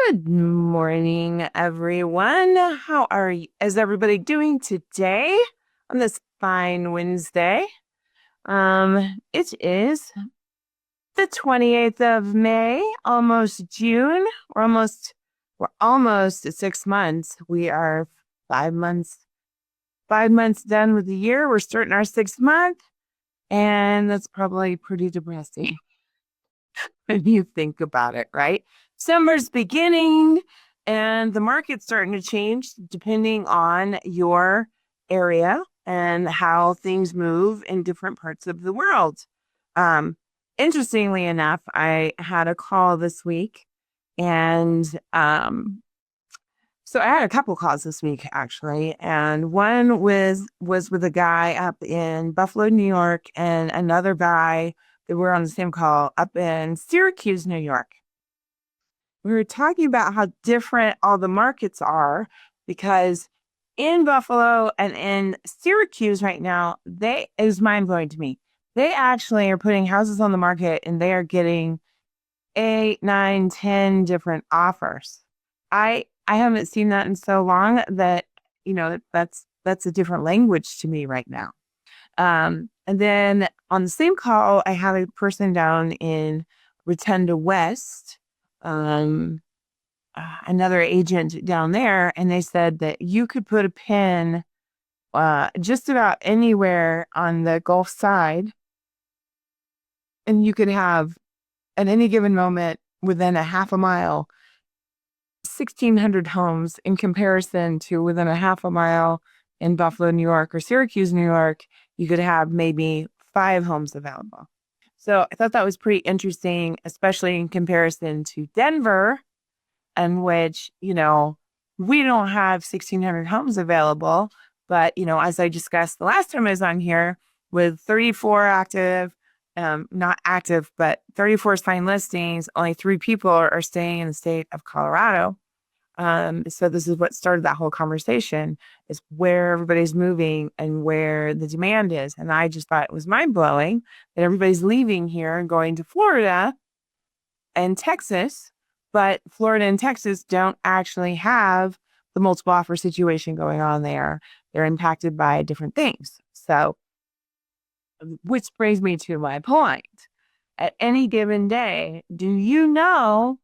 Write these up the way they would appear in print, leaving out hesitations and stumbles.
Good morning, everyone. How is everybody doing today on this fine Wednesday? It is the 28th of May, almost June. We're almost at 6 months. We are 5 months done with the year. We're starting our 6th month, and that's probably pretty depressing when you think about it, right? Summer's beginning and the market's starting to change depending on your area and how things move in different parts of the world. Um, Interestingly enough, I had a call this week and so I had a couple calls this week actually, and one was with a guy up in Buffalo, New York, and another guy that were on the same call up in Syracuse, New York. We were talking about how different all the markets are because in Buffalo and in Syracuse right now, it is mind blowing to me. They actually are putting houses on the market and they are getting 8, 9, 10 different offers. I haven't seen that in so long that that's a different language to me right now. And then on the same call, I had a person down in Rotunda West, um, another agent down there, and they said that you could put a pin just about anywhere on the Gulf side, and you could have at any given moment within a half a mile 1,600 homes in comparison to within a half a mile in Buffalo, New York, or Syracuse, New York, you could have maybe 5 homes available. So I thought that was pretty interesting, especially in comparison to Denver, in which, we don't have 1,600 homes available. But, as I discussed the last time I was on here, with 34 active, not active, but 34 signed listings, only 3 people are staying in the state of Colorado. So this is what started that whole conversation, is where everybody's moving and where the demand is. And I just thought it was mind blowing that everybody's leaving here and going to Florida and Texas, but Florida and Texas don't actually have the multiple offer situation going on there. They're impacted by different things. So, which brings me to my point. At any given day, do you know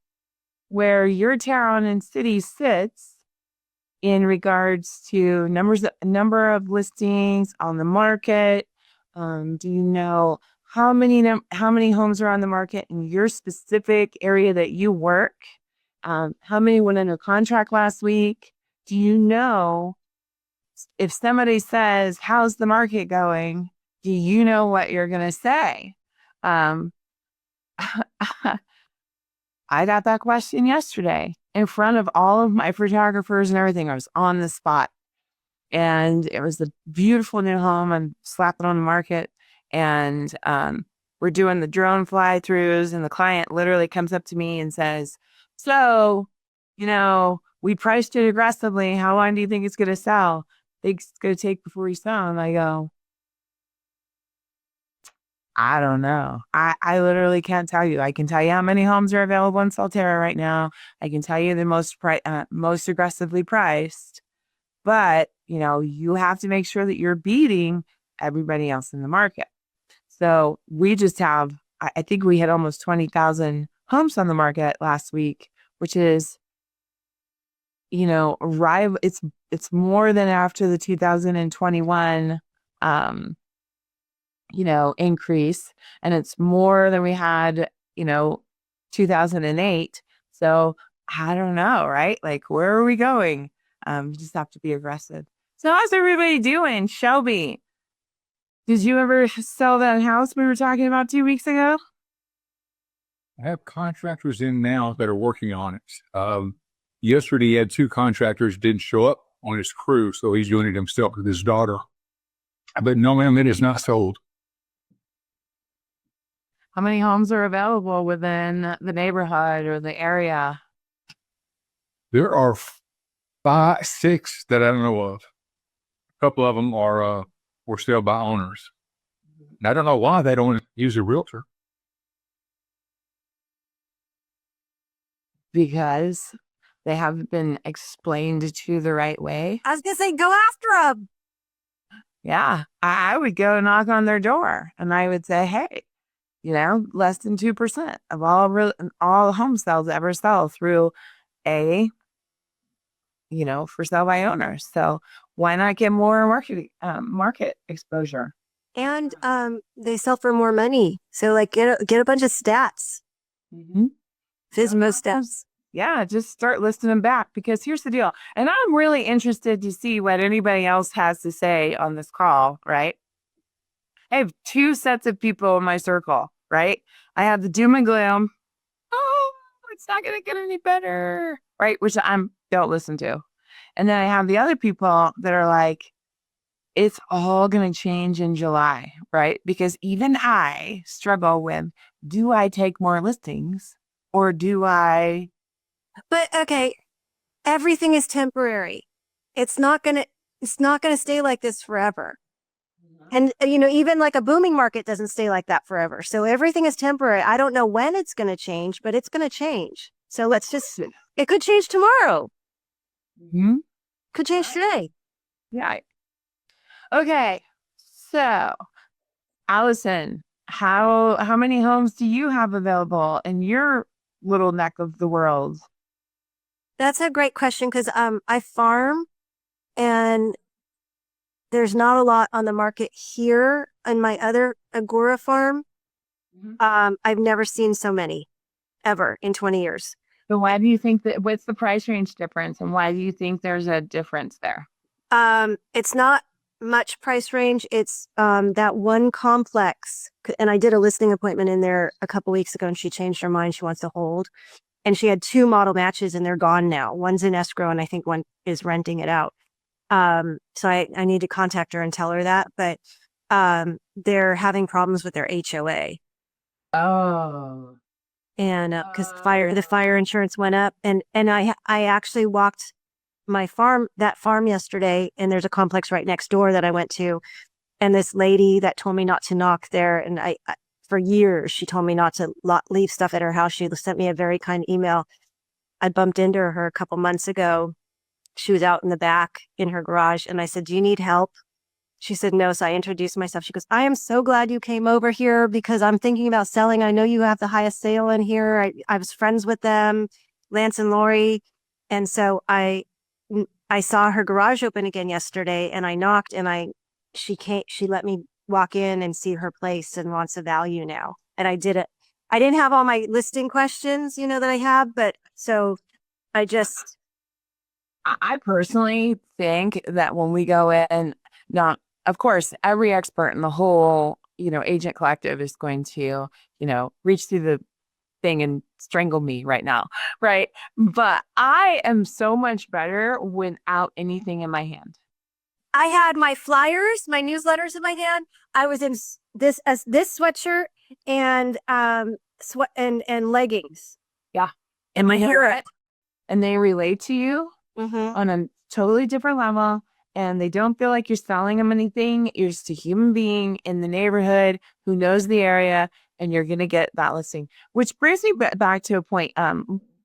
where your town and city sits in regards to number of listings on the market? Do you know how many homes are on the market in your specific area that you work? How many went under contract last week? Do you know if somebody says, "How's the market going?" Do you know what you're going to say? Um, I got that question yesterday in front of all of my photographers and everything. I was on the spot. And it was a beautiful new home. I'm slapping on the market. And we're doing the drone fly throughs. And the client literally comes up to me and says, "So, we priced it aggressively. How long do you think it's going to sell? Think it's going to take before you sell?" And I go, "I don't know. I literally can't tell you. I can tell you how many homes are available in Solterra right now. I can tell you the most aggressively priced. But, you have to make sure that you're beating everybody else in the market." So we just I think we had almost 20,000 homes on the market last week, which is, it's more than after the 2021, increase. And it's more than we had, 2008. So I don't know, right? Like, where are we going? You just have to be aggressive. So how's everybody doing? Shelby, did you ever sell that house we were talking about 2 weeks ago? I have contractors in now that are working on it. Yesterday, he had 2 contractors didn't show up on his crew, so he's doing it himself with his daughter. But no, ma'am, it is not sold. How many homes are available within the neighborhood or the area? There are 5, 6 that I don't know of. A couple of them are for sale by owners. And I don't know why they don't use a realtor. Because They haven't been explained to the right way. I was going to say, go after them. Yeah, I would go knock on their door and I would say, hey, less than 2% of all home sales ever sell through a, for sale by owners. So why not get more market exposure? And they sell for more money. So like get a bunch of stats. Mm-hmm. FSMO stats. Yeah, just start listing them back because here's the deal. And I'm really interested to see what anybody else has to say on this call, right? I have two sets of people in my circle, right? I have the doom and gloom. Oh, it's not going to get any better, right? Which don't listen to. And then I have the other people that are like, it's all going to change in July, right? Because even I struggle with, do I take more listings or do I? But okay, everything is temporary. It's not going to stay like this forever. And, even like a booming market doesn't stay like that forever. So everything is temporary. I don't know when it's going to change, but it's going to change. So it could change tomorrow. Mm-hmm. Could change today. Yeah. Okay. So, Allison, how many homes do you have available in your little neck of the world? That's a great question because I farm and there's not a lot on the market here on my other Agora farm. Mm-hmm. I've never seen so many ever in 20 years. So why do you think what's the price range difference and why do you think there's a difference there? It's not much price range. It's that one complex. And I did a listing appointment in there a couple weeks ago and she changed her mind. She wants to hold. And she had 2 model matches and they're gone now. One's in escrow and I think one is renting it out. So I need to contact her and tell her that. But they're having problems with their HOA. Oh. And because the fire insurance went up. And I actually walked that farm yesterday, and there's a complex right next door that I went to. And this lady that told me not to knock there, and I for years, she told me not to leave stuff at her house. She sent me a very kind email. I bumped into her a couple months ago. She was out in the back in her garage. And I said, do you need help? She said, no. So I introduced myself. She goes, I am so glad you came over here because I'm thinking about selling. I know you have the highest sale in here. I was friends with them, Lance and Lori. And so I saw her garage open again yesterday and I knocked and she let me walk in and see her place and wants a value now. And I did it. I didn't have all my listing questions, that I have, but so I personally think that when we go in, not, of course, every expert in the whole, agent collective is going to, reach through the thing and strangle me right now. Right. But I am so much better without anything in my hand. I had my flyers, my newsletters in my hand. I was in this sweatshirt and and leggings. Yeah. And my hair. And they relate to you on a totally different level. And they don't feel like you're selling them anything. You're just a human being in the neighborhood who knows the area, and you're going to get that listing. Which brings me back to a point.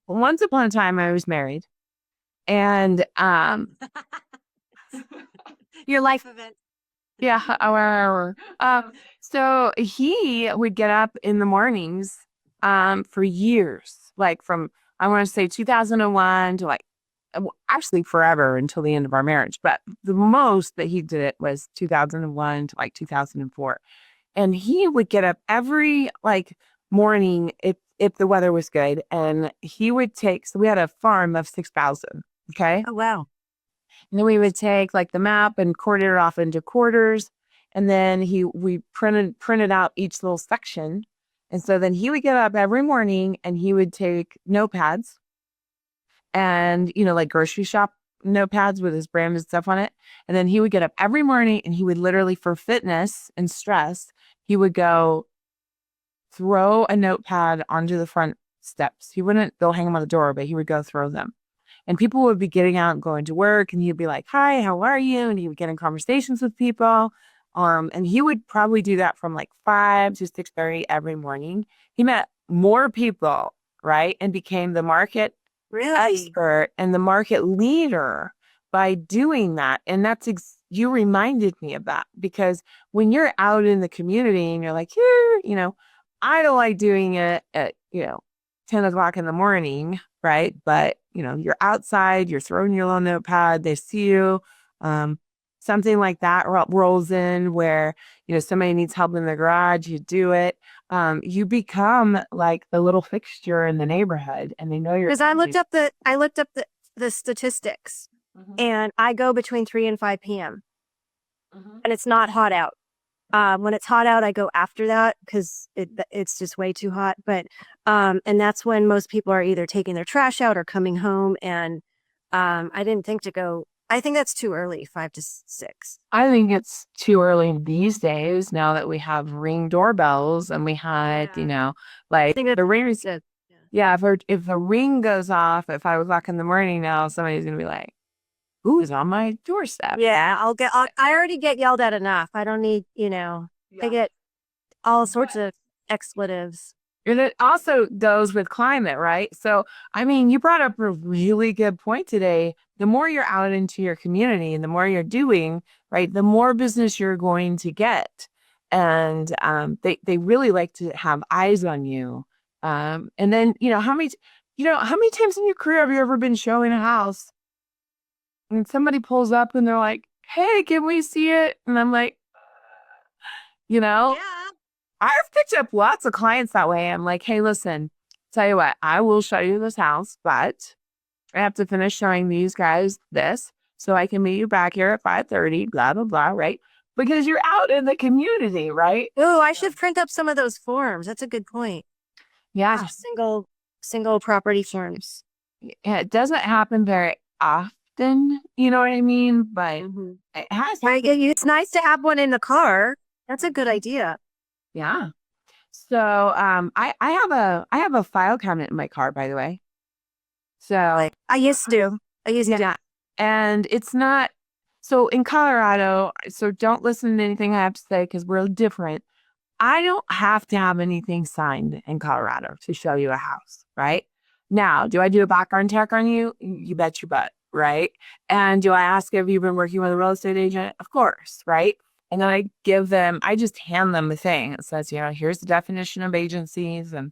Once upon a time, I was married. And your life event. Yeah. So he would get up in the mornings for years, like from, I want to say 2001 to actually forever until the end of our marriage. But the most that he did it was 2001 to 2004. And he would get up every morning if the weather was good. And he would so we had a farm of 6,000. Okay. Oh, wow. And then we would take the map and quarter it off into quarters. And then we printed out each little section. And so then he would get up every morning and he would take notepads and, grocery shop notepads with his branded stuff on it. And then he would get up every morning and he would literally, for fitness and stress, he would go throw a notepad onto the front steps. He wouldn't go hang them on the door, but he would go throw them. And people would be getting out and going to work and he'd be like, hi, how are you? And he would get in conversations with people. And he would probably do that from 5 to 6:30 every morning. He met more people, right? And became the market Really? expert and the market leader by doing that. And you reminded me of that because when you're out in the community and you're like, here, I don't like doing it at, 10 o'clock in the morning, right? But, you're outside, you're throwing your little notepad, they see you. Something like that rolls in where, somebody needs help in the garage, you do it. You become like the little fixture in the neighborhood and they know you're Because I looked up the statistics and I go between 3 and 5 p.m. and it's not hot out. When it's hot out, I go after that because it's just way too hot. But and that's when most people are either taking their trash out or coming home. And I didn't think to go. I think that's too early, 5 to 6. I think it's too early these days now that we have Ring doorbells and we had, I like think the ring. good. Yeah, if the ring goes off at 5 o'clock in the morning now, somebody's gonna be like, "Who is on my doorstep?" Yeah, I already get yelled at enough. I don't need, I get all sorts of expletives. And it also goes with climate, right? So, I mean, you brought up a really good point today. The more you're out into your community and the more you're doing, right, the more business you're going to get. And they really like to have eyes on you. And then, how many times in your career have you ever been showing a house and somebody pulls up and they're like, "Hey, can we see it?" And I'm like, Yeah. I've picked up lots of clients that way. I'm like, "Hey, listen, tell you what, I will show you this house, but I have to finish showing these guys this so I can meet you back here at 5:30, blah, blah, blah, right?" Because you're out in the community, right? Oh, I should print up some of those forms. That's a good point. Yeah. Single property forms. Yeah, it doesn't happen very often, you know what I mean? But it has happened. It's nice to have one in the car. That's a good idea. Yeah. So I have a file cabinet in my car, by the way. So I used to. yeah. And it's not so in Colorado, so don't listen to anything I have to say because we're different. I don't have to have anything signed in Colorado to show you a house, right? Now, do I do a background check on you? You bet your butt, right? And do I ask if you've been working with a real estate agent? Of course, right? And then I just hand them the thing. It says, here's the definition of agencies. And,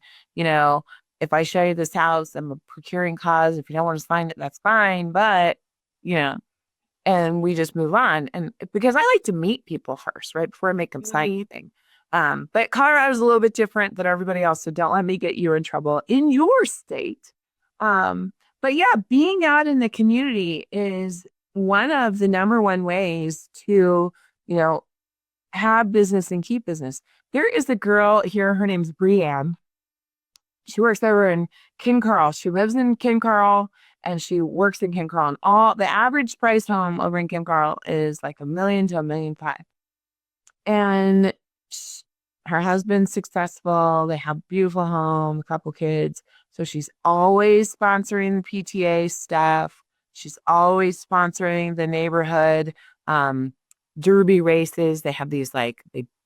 if I show you this house, I'm a procuring cause. If you don't want to sign it, that's fine. But, and we just move on. And because I like to meet people first, right? Before I make them sign anything. But Colorado's a little bit different than everybody else. So don't let me get you in trouble in your state. But yeah, being out in the community is one of the number one ways to, have business and keep business. There is a girl here. Her name's Brianne. She works over in King Carl. She lives in King Carl and she works in King Carl. And the average price home over in King Carl is like $1 million to $1.5 million. And her husband's successful. They have a beautiful home, a couple kids. So she's always sponsoring the PTA stuff. She's always sponsoring the neighborhood derby races. They have these they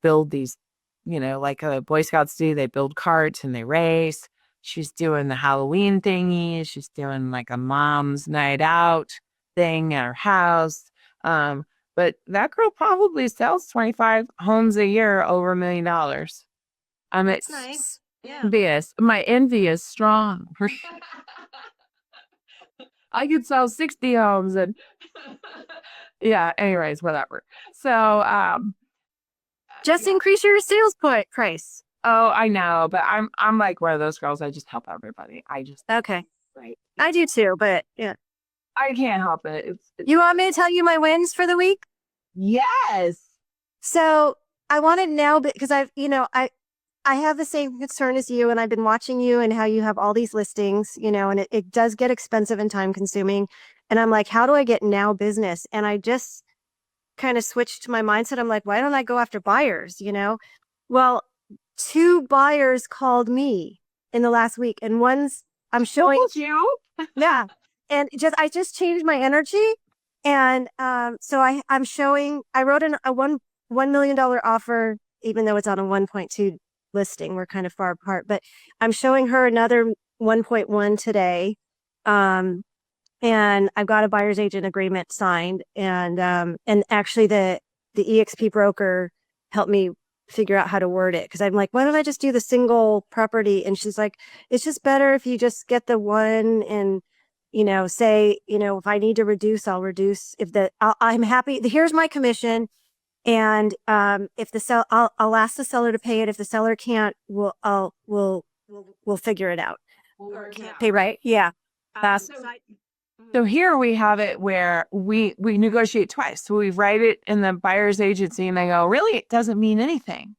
build these, like Boy Scouts do. They build carts and they race. She's doing the Halloween thingy. She's doing like a mom's night out thing at her house. But that girl probably sells 25 homes a year over $1 million. It's it's nice. Yeah. envious. My envy is strong. I could sell 60 homes and yeah, anyways, whatever. So, Just increase your sales price. oh, I know, but I'm like one of those girls. I just help everybody. Okay. Right. I do too, but yeah. I can't help it. You want me to tell you my wins for the week? Yes. So I want to know because I have the same concern as you, and I've been watching you and how you have all these listings, and it does get expensive and time consuming. And I'm like, how do I get now business? And I just kind of switched to my mindset. I'm like, why don't I go after buyers? Well, 2 buyers called me in the last week, and I'm showing you. Yeah. And I just changed my energy. And so I'm showing, I wrote a $1 million offer, even though it's on a 1.2 listing. We're kind of far apart, but I'm showing her another 1.1 today. And I've got a buyer's agent agreement signed, and actually the EXP broker helped me figure out how to word it, because I'm like, why don't I just do the single property? And she's like, it's just better if you just get the one, and say, if I need to reduce, I'll reduce. I'm happy. Here's my commission, and if I'll ask the seller to pay it. If the seller can't, we'll figure it out. Or can't pay, right? Yeah. That's So here we have it where we negotiate twice. So we write it in the buyer's agency and they go, really, it doesn't mean anything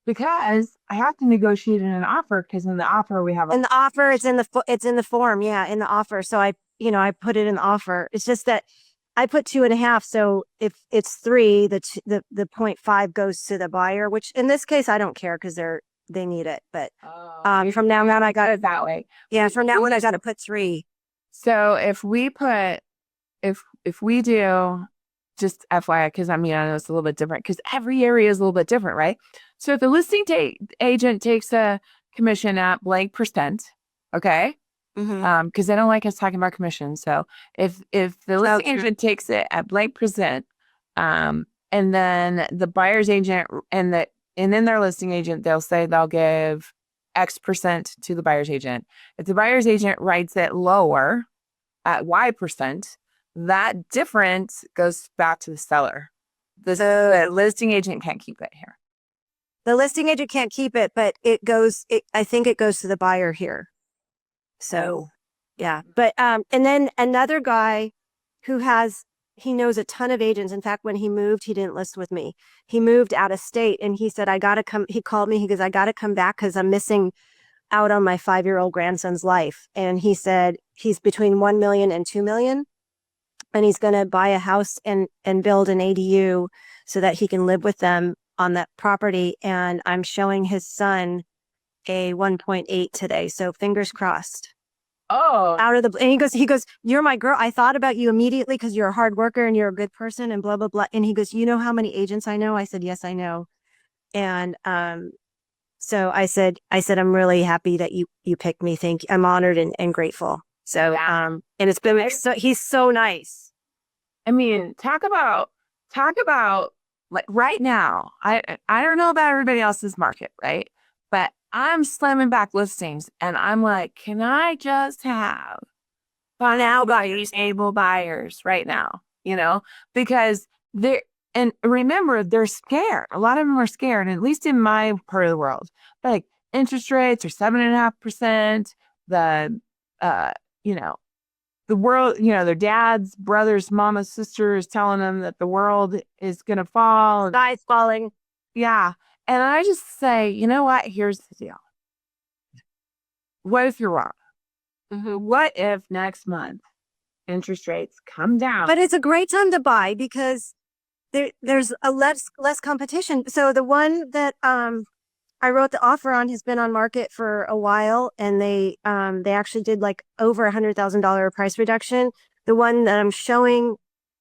because I have to negotiate in an offer, because in the offer we have in the offer, it's in the form. Yeah, in the offer. So I put it in the offer. It's just that I put 2.5. So if it's 3, the 0.5 goes to the buyer, which in this case I don't care because they need it. But from now on I got it that way. Yeah, from now on I got to put 3. So if we do, just FYI, because I know it's a little bit different because every area is a little bit different, right? So if the listing agent takes a commission at blank percent, okay? Because they don't like us talking about commission. So if the listing agent takes it at blank percent, and then the buyer's agent and then their listing agent, they'll say they'll give X percent to the buyer's agent. If the buyer's agent writes it lower at Y percent, that difference goes back to the seller. The listing agent can't keep it here. The listing agent can't keep it, but I think it goes to the buyer here. So, yeah. But, and then another guy he knows a ton of agents. In fact, when he moved, he didn't list with me. He moved out of state and he said, he called me. He goes, I got to come back because I'm missing out on my 5-year-old grandson's life. And he said he's between 1 million and 2 million. And he's going to buy a house and build an ADU so that he can live with them on that property. And I'm showing his son a 1.8 today. So fingers crossed. Oh, And he goes, you're my girl. I thought about you immediately because you're a hard worker and you're a good person and blah, blah, blah. And he goes, you know how many agents I know? I said, yes, I know. And, so I said, I'm really happy that you picked me. Thank you. I'm honored and grateful. So, and it's been, he's so nice. I mean, talk about like right now. I don't know about everybody else's market, right? But I'm slamming back listings and I'm like, can I just have fun out buyers, able buyers right now? Because and remember, they're scared. A lot of them are scared, at least in my part of the world. Like interest rates are 7.5%. The the world, their dads, brothers, mamas, sisters telling them that the world is going to fall. Sky's falling. Yeah. And I just say, you know what? Here's the deal. What if you're wrong? What if next month interest rates come down? But it's a great time to buy because there's a less competition. So the one that I wrote the offer on has been on market for a while, and they actually did like over $100,000 price reduction. The one that I'm showing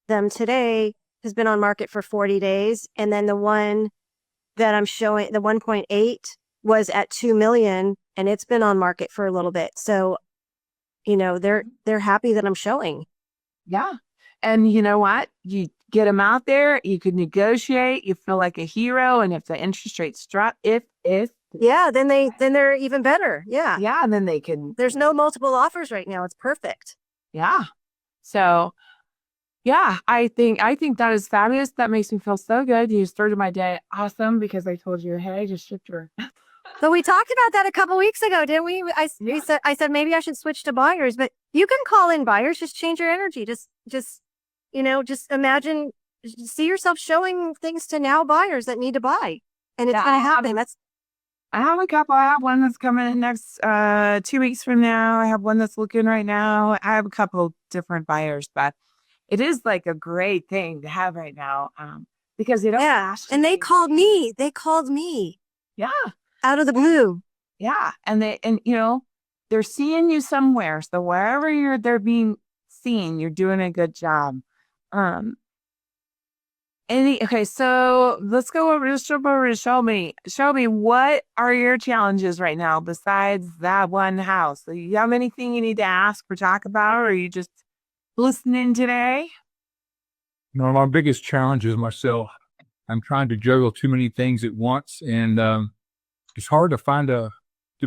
them today has been on market for 40 days, and then the one that I'm showing, the 1.8, was at 2 million, and it's been on market for a little bit. So, they're happy that I'm showing. Yeah. And you know what? You get them out there, you could negotiate, you feel like a hero. And if the interest rates drop, yeah, then they're even better. Yeah. Yeah. Then they can. There's no multiple offers right now. It's perfect. Yeah. So yeah, I think that is fabulous. That makes me feel so good. You started my day awesome because I told you, hey, just shift your. So we talked about that a couple weeks ago, didn't we? I said maybe I should switch to buyers, but you can call in buyers. Just change your energy. Just imagine, see yourself showing things to now buyers that need to buy, and it's gonna happen. I have a couple. I have one that's coming in next 2 weeks from now. I have one that's looking right now. I have a couple different buyers, but it is like a great thing to have right now because they don't. Yeah, and they called me. Yeah, out of the blue. Yeah, and they're seeing you somewhere. So wherever they're being seen, you're doing a good job. Okay, so let's go over to show me what are your challenges right now besides that one house? Do you have anything you need to ask or talk about, or are you just listening today? No, my biggest challenge is myself. I'm trying to juggle too many things at once, and it's hard to find to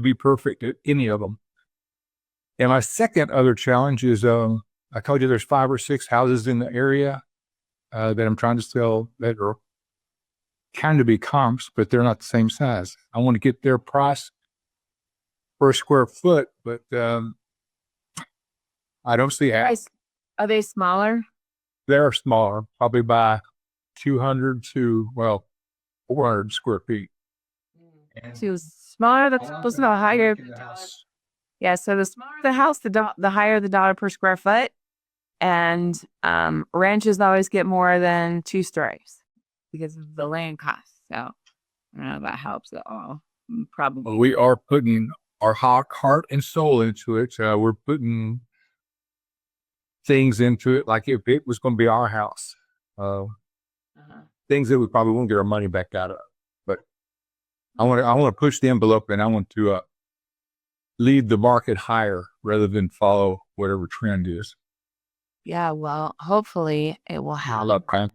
be perfect at any of them. And my second other challenge is I told you there's 5 or 6 houses in the area that I'm trying to sell that are kind of be comps, but they're not the same size. I want to get their price per square foot, but I don't see how. Are they smaller? They're smaller, probably by 200 to, 400 square feet. So smaller, that's supposed to be higher. Yeah, so the smaller the house, the higher the dollar per square foot. And ranches always get more than 2 stories because of the land cost. So I don't know if that helps at all. Probably. Well, we are putting our heart and soul into it. We're putting things into it like if it was going to be our house. Things that we probably won't get our money back out of. But I want to push the envelope, and I want to lead the market higher rather than follow whatever trend is. Yeah, well, hopefully it will help. I love crime.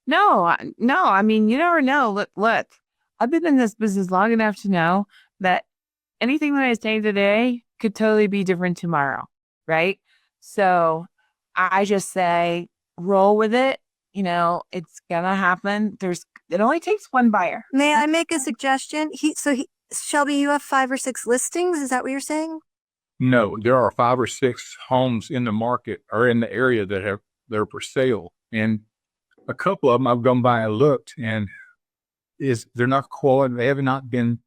No, I mean, you never know. Look, I've been in this business long enough to know that anything that I say today could totally be different tomorrow, right? So I just say, roll with it. You know, it's gonna happen. It only takes one buyer. May I make a suggestion? Shelby, you have 5 or 6 listings. Is that what you're saying? No, there are 5 or 6 homes in the market or in the area that are for sale, and a couple of them I've gone by and looked, and they're not quality. They have not been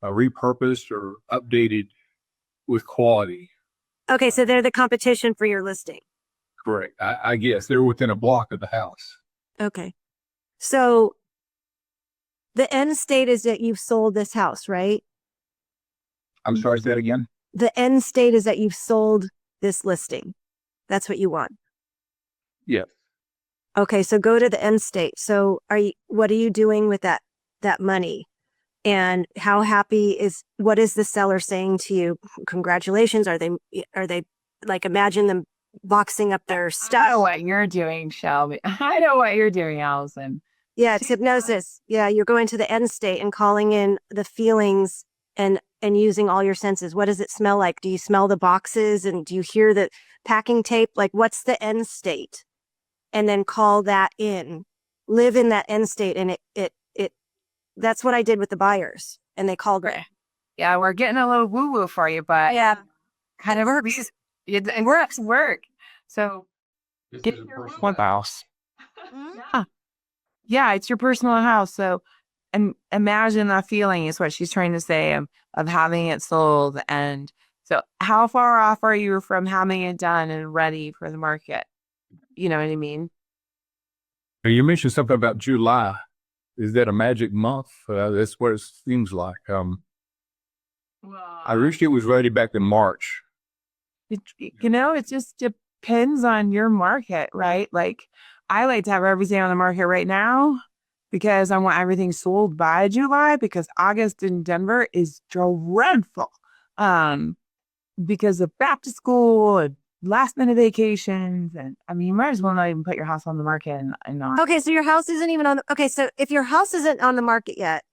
repurposed or updated with quality. Okay, so they're the competition for your listing. Correct. I guess they're within a block of the house. Okay, so the end state is that you've sold this house, right? I'm sorry, say that again? The end state is that you've sold this listing. That's what you want. Yeah. Okay, so go to the end state. So what are you doing with that money? And what is the seller saying to you? Congratulations. Are they like, imagine them boxing up their stuff? I know what you're doing, Shelby. I know what you're doing, Allison. Yeah, it's hypnosis. Yeah, you're going to the end state and calling in the feelings and using all your senses. What does it smell like? Do you smell the boxes, and do you hear the packing tape? Like, what's the end state? And then call that in. Live in that end state, and it that's what I did with the buyers, and they called me. Yeah, we're getting a little woo woo for you, but Yeah, kind of works. It work. So get your one house. Mm-hmm. Yeah, it's your personal house. So, and imagine that feeling is what she's trying to say of having it sold. And so, how far off are you from having it done and ready for the market? You know what I mean? You mentioned something about July. Is that a magic month? That's what it seems like. I wish it was ready back in March. It just depends on your market, right? Like, I like to have everything on the market right now because I want everything sold by July, because August in Denver is dreadful. Because of back to school and last minute vacations. And I mean, you might as well not even put your house on the market and not. Okay, so your house isn't even okay, so if your house isn't on the market yet,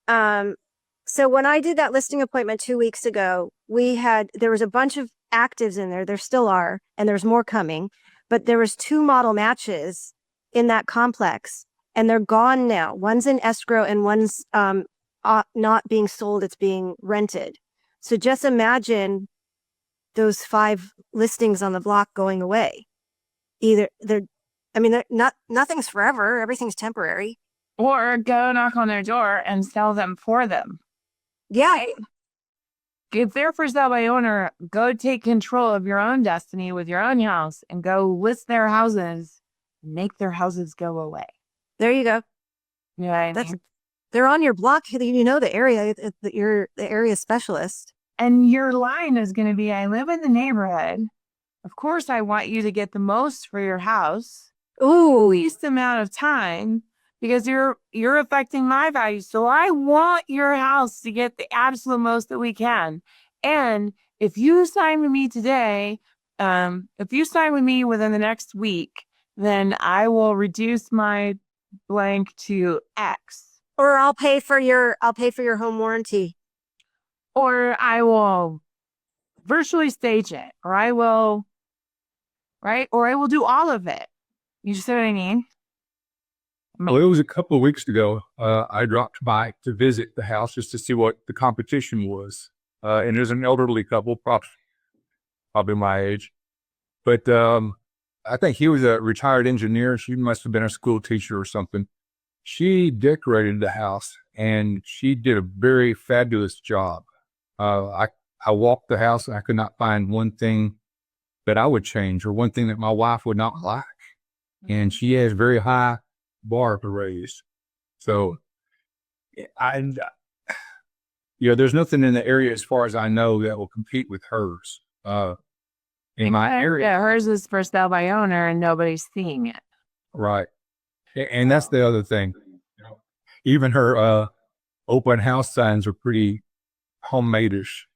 so when I did that listing appointment 2 weeks ago, there was a bunch of actives in there. There still are, and there's more coming, but there was 2 model matches in that complex, and they're gone now. One's in escrow and one's not being sold. It's being rented. So just imagine those 5 listings on the block going away. Nothing's forever. Everything's temporary. Or go knock on their door and sell them for them. Yeah. If they're for sale by owner, go take control of your own destiny with your own house and go list their houses, make their houses go away. There you go. Yeah, they're on your block. You know the area. You're the area specialist. And your line is going to be, I live in the neighborhood. Of course, I want you to get the most for your house. Ooh, least amount of time because you're affecting my values. So I want your house to get the absolute most that we can. And if you sign with me today, if you sign with me within the next week, then I will reduce my blank to X. or I'll pay for your home warranty. Or I will virtually stage it, or I will, right? Or I will do all of it. You see what I mean? Well, it was a couple of weeks ago. I dropped by to visit the house just to see what the competition was. And there's an elderly couple, probably my age. But I think he was a retired engineer. She must have been a school teacher or something. She decorated the house and she did a very fabulous job. I walked the house and I could not find one thing that I would change or one thing that my wife would not like. And she has very high bar to raise. So there's nothing in the area as far as I know that will compete with hers. In my area. Yeah, hers is for sale by owner and nobody's seeing it. Right. And that's the other thing. Even her open house signs are pretty homemade-ish.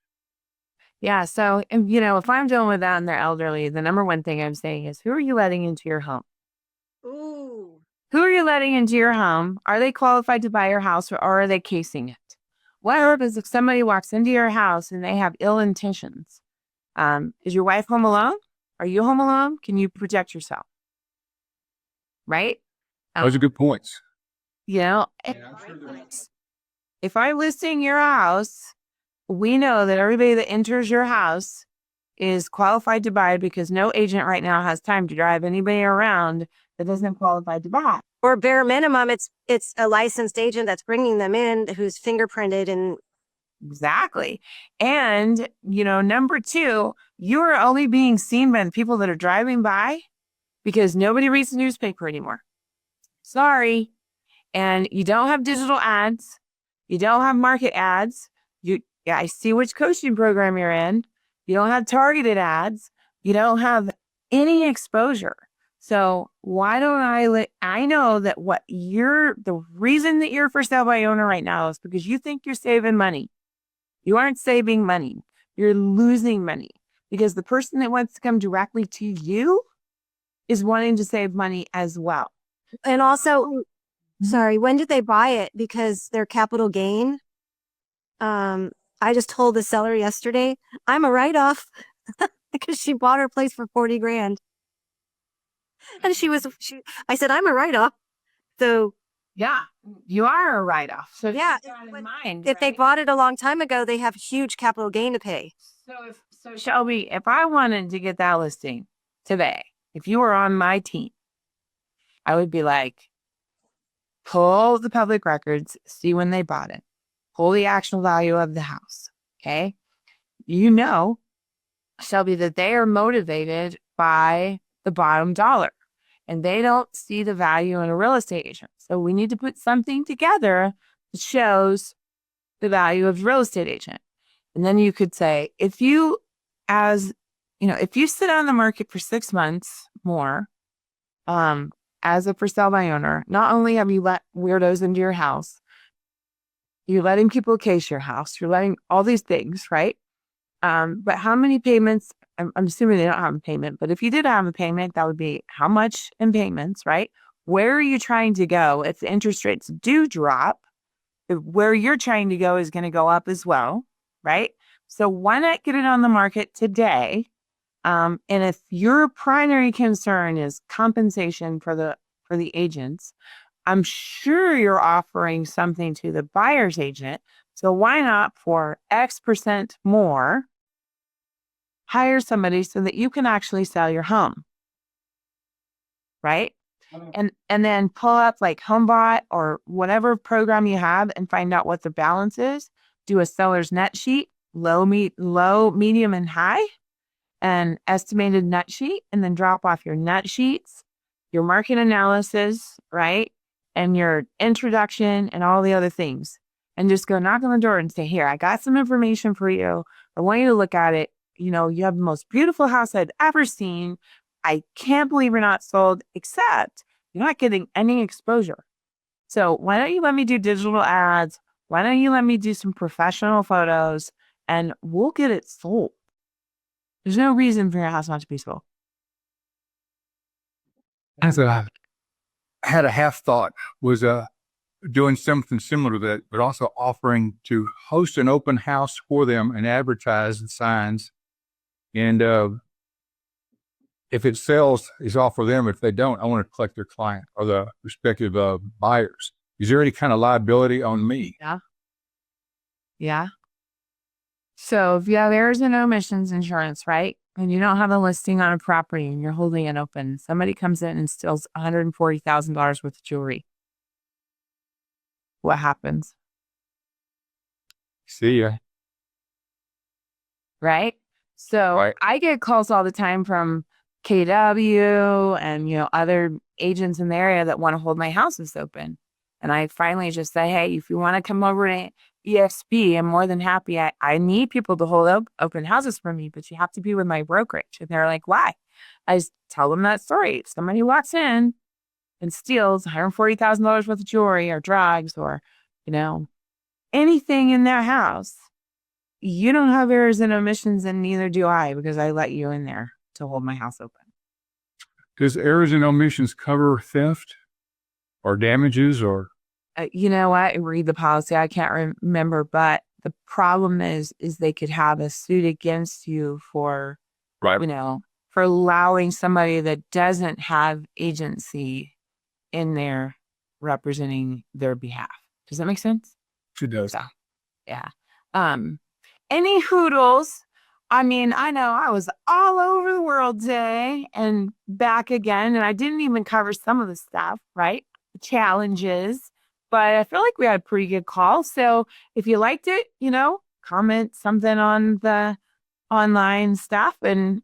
Yeah. So, if I'm dealing with that and they're elderly, the number one thing I'm saying is, who are you letting into your home? Ooh. Who are you letting into your home? Are they qualified to buy your house or are they casing it? What happens if somebody walks into your house and they have ill intentions? Is your wife home alone? Are you home alone? Can you protect yourself? Right? Those are good points. If I'm listing your house, we know that everybody that enters your house is qualified to buy because no agent right now has time to drive anybody around that isn't qualified to buy. Or bare minimum, it's a licensed agent that's bringing them in who's fingerprinted and Exactly. And, number two, you are only being seen by the people that are driving by because nobody reads the newspaper anymore. Sorry. And you don't have digital ads. You don't have market ads. I see which coaching program you're in. You don't have targeted ads. You don't have any exposure. So why don't I know that the reason that you're for sale by owner right now is because you think you're saving money. You aren't saving money. You're losing money because the person that wants to come directly to you is wanting to save money as well. and also, sorry, when did they buy it? Because their capital gain. I just told the seller yesterday, I'm a write-off because she bought her place for 40 grand. And I said, I'm a write-off. So Yeah, you are a write-off. So yeah, keep that in mind, if they right? bought it a long time ago, they have huge capital gain to pay. So Shelby, if I wanted to get that listing today, if you were on my team, I would be like, pull the public records, see when they bought it, pull the actual value of the house. Okay. Shelby, that they are motivated by the bottom dollar and they don't see the value in a real estate agent. So we need to put something together that shows the value of the real estate agent. And then you could say, if you sit on the market for 6 months more, as a for sale by owner, not only have you let weirdos into your house, you're letting people case your house, you're letting all these things, right? But how many payments? I'm assuming they don't have a payment, but if you did have a payment, that would be how much in payments, right? Where are you trying to go? If the interest rates do drop, where you're trying to go is going to go up as well, right? So why not get it on the market today? And if your primary concern is compensation for the agents, I'm sure you're offering something to the buyer's agent. So why not for X% more, hire somebody so that you can actually sell your home, right? And then pull up like HomeBot or whatever program you have and find out what the balance is. Do a seller's net sheet, low, medium, and high, and estimated net sheet, and then drop off your net sheets, your market analysis, right? And your introduction and all the other things. And just go knock on the door and say, here, I got some information for you. I want you to look at it. You have the most beautiful house I've ever seen. I can't believe you're not sold, except you're not getting any exposure. So why don't you let me do digital ads? Why don't you let me do some professional photos and we'll get it sold? There's no reason for your house not to be sold. As I had a half thought was doing something similar to that, but also offering to host an open house for them and advertise the signs. And if it sells, it's all for them. If they don't, I want to collect their client or the respective buyers. Is there any kind of liability on me? Yeah. Yeah. So if you have errors and omissions insurance, right? And you don't have a listing on a property and you're holding it open, somebody comes in and steals $140,000 worth of jewelry. What happens? See ya. Right? So Right. I get calls all the time from KW and, other agents in the area that want to hold my houses open. And I finally just say, hey, if you want to come over to EXP, I'm more than happy. I need people to hold open houses for me, but you have to be with my brokerage. And they're like, why? I just tell them that story. If somebody walks in and steals $140,000 worth of jewelry or drugs or, anything in their house, you don't have errors and omissions, and neither do I, because I let you in there to hold my house open. Does errors and omissions cover theft or damages or? You know what? I read the policy. I can't remember, but the problem is they could have a suit against you for, Right. For allowing somebody that doesn't have agency in there representing their behalf. Does that make sense? It does. So, yeah. Any hoodles? I mean, I know I was all over the world today and back again, and I didn't even cover some of the stuff, right? The challenges, but I feel like we had a pretty good call. So if you liked it, comment something on the online stuff. And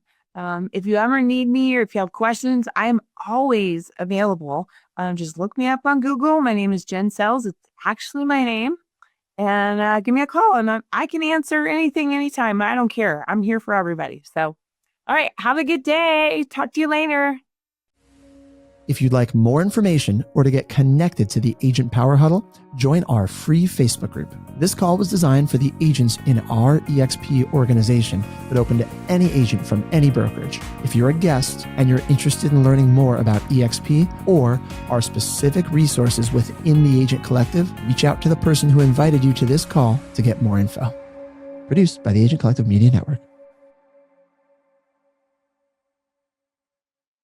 if you ever need me or if you have questions, I am always available. Just look me up on Google. My name is Jenn Sells. It's actually my name. And give me a call and I can answer anything, anytime. I don't care. I'm here for everybody. So, all right. Have a good day. Talk to you later. If you'd like more information or to get connected to the Agent Power Huddle, join our free Facebook group. This call was designed for the agents in our EXP organization, but open to any agent from any brokerage. If you're a guest and you're interested in learning more about EXP or our specific resources within the Agent Collective, reach out to the person who invited you to this call to get more info. Produced by the Agent Collective Media Network.